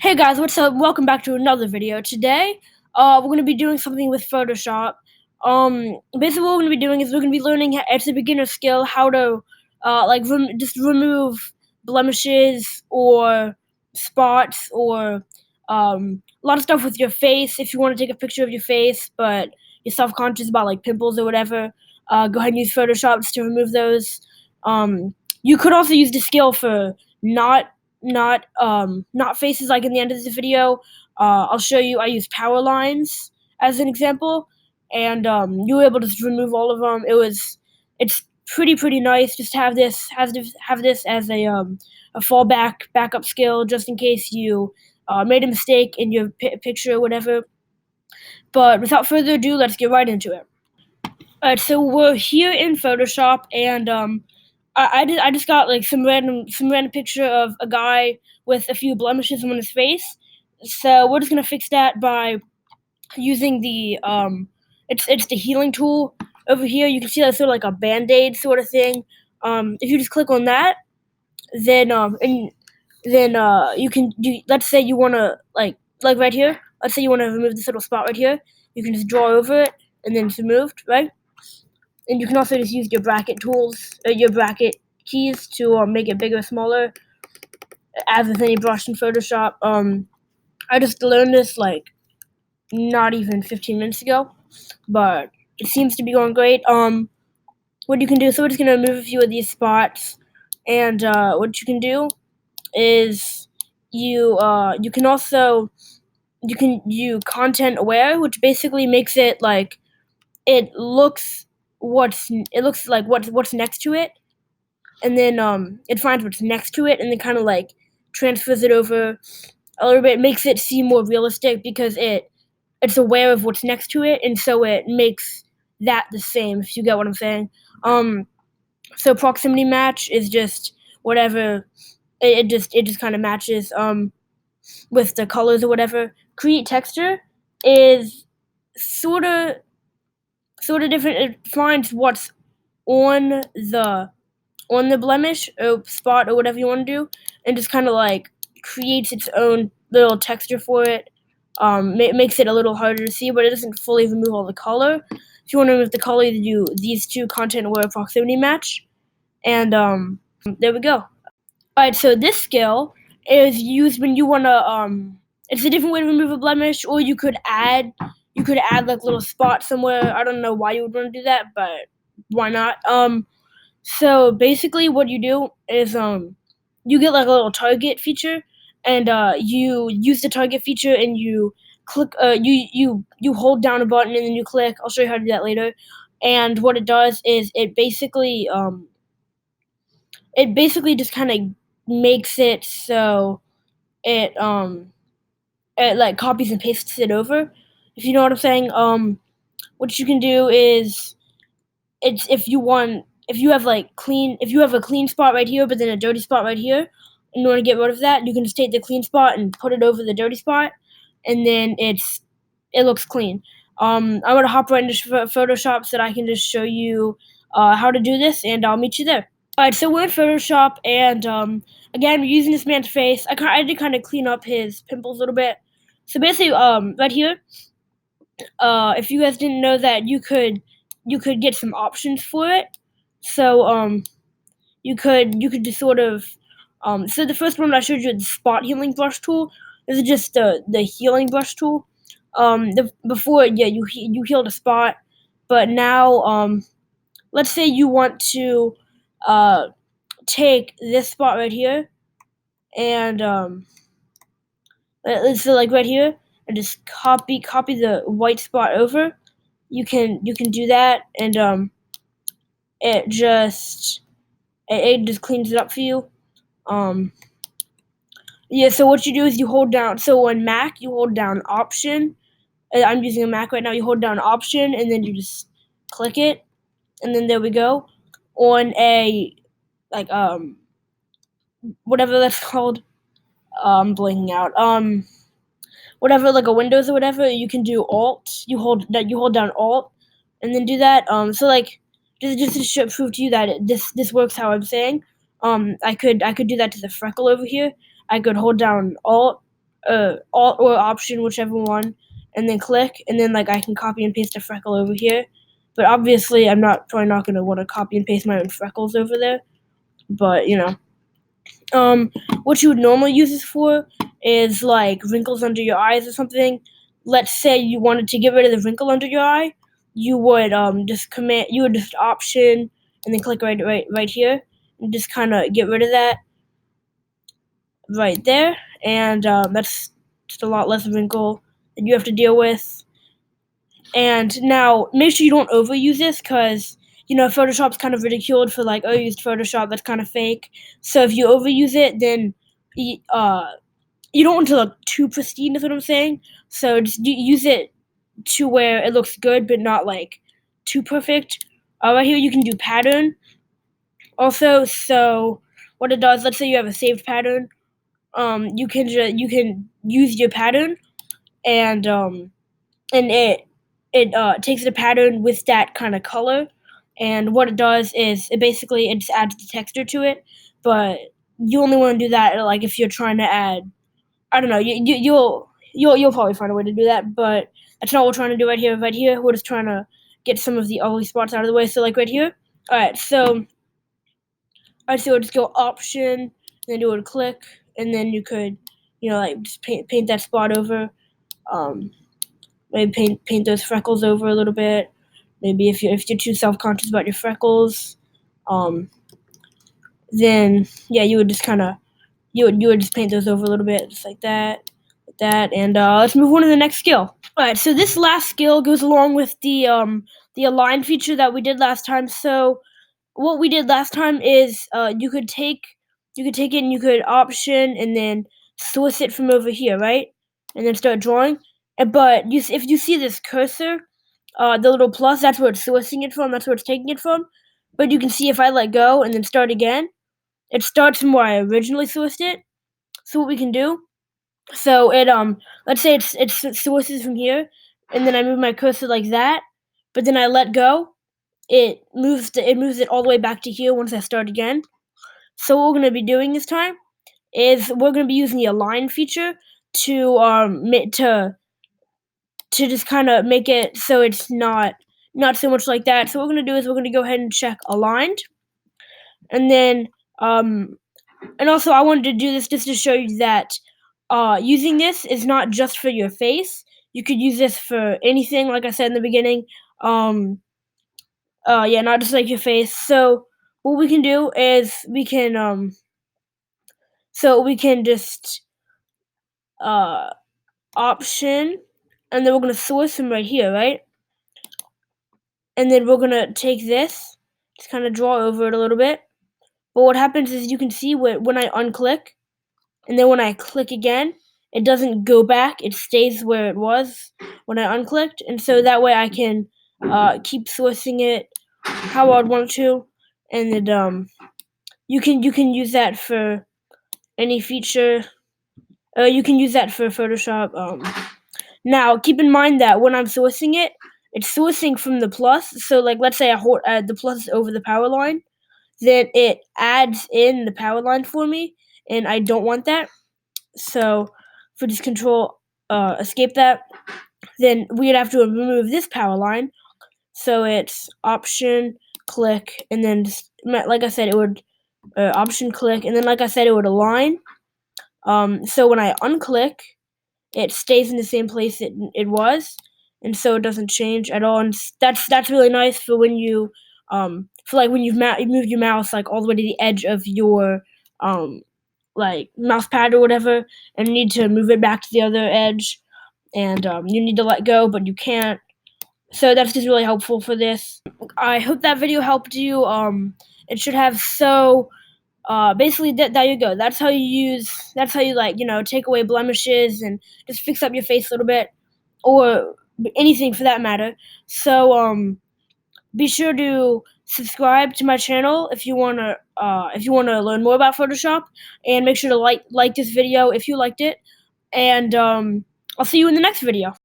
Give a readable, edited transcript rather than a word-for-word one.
Hey guys, what's up? Welcome back to another video. Today, we're gonna be doing something with Photoshop. Basically, what we're gonna be doing is we're gonna be learning it's a beginner skill how to, just remove blemishes or spots or a lot of stuff with your face. If you want to take a picture of your face, but you're self-conscious about like pimples or whatever, go ahead and use Photoshop to remove those. You could also use the skill for not faces like in the end of the video. I'll show you. I use power lines as an example, and you were able to just remove all of them. It's pretty nice just to have this as a fallback backup skill just in case you made a mistake in your picture or whatever. But without further ado, let's get right into it. Alright, so we're here in Photoshop, and I just got like some random picture of a guy with a few blemishes on his face. So we're just gonna fix that by using the it's the healing tool over here. You can see that's sort of like a band-aid sort of thing. If you just click on that, then you can do. Let's say you wanna like right here. Let's say you wanna remove this little spot right here. You can just draw over it, and then it's removed, right? And you can also just use your bracket tools, your bracket keys to make it bigger or smaller, as with any brush in Photoshop. I just learned this like not even 15 minutes ago, but it seems to be going great. What you can do, so we're just gonna remove a few of these spots, and what you can do is you can also you content aware, which basically makes it like it looks like what's next to it, and then it finds what's next to it and then kind of like transfers it over a little bit, makes it seem more realistic because it's aware of what's next to it, and so it makes that the same, if you get what I'm saying. So proximity match is just whatever it just kind of matches with the colors or whatever. Create texture is sort of different. It finds what's on the blemish or spot or whatever you want to do, and just kind of like creates its own little texture for it. It makes it a little harder to see, but it doesn't fully remove all the color. If you want to remove the color, you do these two content aware proximity match, and there we go. Alright, so this skill is used when you want to it's a different way to remove a blemish, or you could add like little spots somewhere. I don't know why you would want to do that, but why not? So basically what you do is you get like a little target feature, and you use the target feature and you click you hold down a button and then you click. I'll show you how to do that later. And what it does is it basically just kind of makes it so it it like copies and pastes it over, if you know what I'm saying. What you can do is it's if you have a clean spot right here but then a dirty spot right here, and you want to get rid of that, you can just take the clean spot and put it over the dirty spot, and then it looks clean. I'm gonna hop right into Photoshop so that I can just show you how to do this, and I'll meet you there. Alright, so we're in Photoshop, and again, we're using this man's face. I did kind of clean up his pimples a little bit. So basically, right here, if you guys didn't know that you could get some options for it. So you could just sort of so the first one I showed you, the spot healing brush tool. This is just the healing brush tool. Before, yeah, you healed a spot, but now let's say you want to take this spot right here, and so like right here, and just copy the white spot over. You can do that, and it just cleans it up for you. Yeah, so what you do is you hold down, so on Mac you hold down Option. I'm using a Mac right now. You hold down Option and then you just click it, and then there we go. On a like whatever that's called, blanking out. Whatever, like a Windows or whatever, you can do Alt. You hold down Alt, and then do that. So like just to prove to you that this works how I'm saying. I could do that to the freckle over here. I could hold down Alt, Alt or Option, whichever one, and then click, and then like I can copy and paste a freckle over here. But obviously, I'm probably not gonna want to copy and paste my own freckles over there. But what you would normally use this for is like wrinkles under your eyes or something. Let's say you wanted to get rid of the wrinkle under your eye, you would just Option and then click right here, and just kind of get rid of that right there, and that's just a lot less wrinkle that you have to deal with. And now make sure you don't overuse this, because Photoshop's kind of ridiculed for like, oh, you used Photoshop, that's kind of fake. So if you overuse it, then you don't want to look too pristine, is what I'm saying. So just use it to where it looks good, but not like too perfect. Right here you can do pattern also. So what it does, let's say you have a saved pattern, you can use your pattern, and it takes the pattern with that kind of color, and what it does is it just adds the texture to it. But you only want to do that like if you're trying to add, I don't know, you'll probably find a way to do that, but that's not what we're trying to do right here. Right here, we're just trying to get some of the ugly spots out of the way. So like right here, all right. So we'll just go Option, and then you would click, and then you could, like just paint that spot over. Maybe paint those freckles over a little bit. Maybe if you're too self-conscious about your freckles, then yeah, you would just kind of you would just paint those over a little bit, just like that, and let's move on to the next skill. All right, so this last skill goes along with the align feature that we did last time. So what we did last time is you could take it and you could Option and then source it from over here, right? And then start drawing. But if you see this cursor, the little plus, that's where it's sourcing it from. That's where it's taking it from. But you can see if I let go and then start again, it starts from where I originally sourced it. So what we can do, so let's say it sources from here, and then I move my cursor like that, but then I let go, it moves it all the way back to here once I start again. So what we're going to be doing this time is we're going to be using the align feature to just kind of make it so it's not so much like that. So what we're going to do is we're going to go ahead and check aligned, and then and also I wanted to do this just to show you that using this is not just for your face. You could use this for anything, like I said in the beginning. Yeah, not just like your face. So what we can do is we can just Option, and then we're gonna source them right here, right? And then we're gonna take this, just kind of draw over it a little bit. But what happens is you can see when I unclick, and then when I click again, it doesn't go back. It stays where it was when I unclicked, and so that way I can keep sourcing it how I'd want to, and then you can use that for any feature. You can use that for Photoshop. Now keep in mind that when I'm sourcing it, it's sourcing from the plus. So like let's say I hold the plus is over the power line, then it adds in the power line for me, and I don't want that. So for just Control escape that, then we'd have to remove this power line. So it's Option, click, and then just, like I said, it would Option, click, and then like I said, it would align. So when I unclick, it stays in the same place it was, and so it doesn't change at all. And that's really nice for when you for like when you moved your mouse like all the way to the edge of your like mouse pad or whatever, and you need to move it back to the other edge, and you need to let go, but you can't. So that's just really helpful for this. I hope that video helped you. It should have. So basically there you go. That's how you like, take away blemishes and just fix up your face a little bit, or anything for that matter. So be sure to subscribe to my channel if you want to learn more about Photoshop, and make sure to like this video if you liked it, and I'll see you in the next video.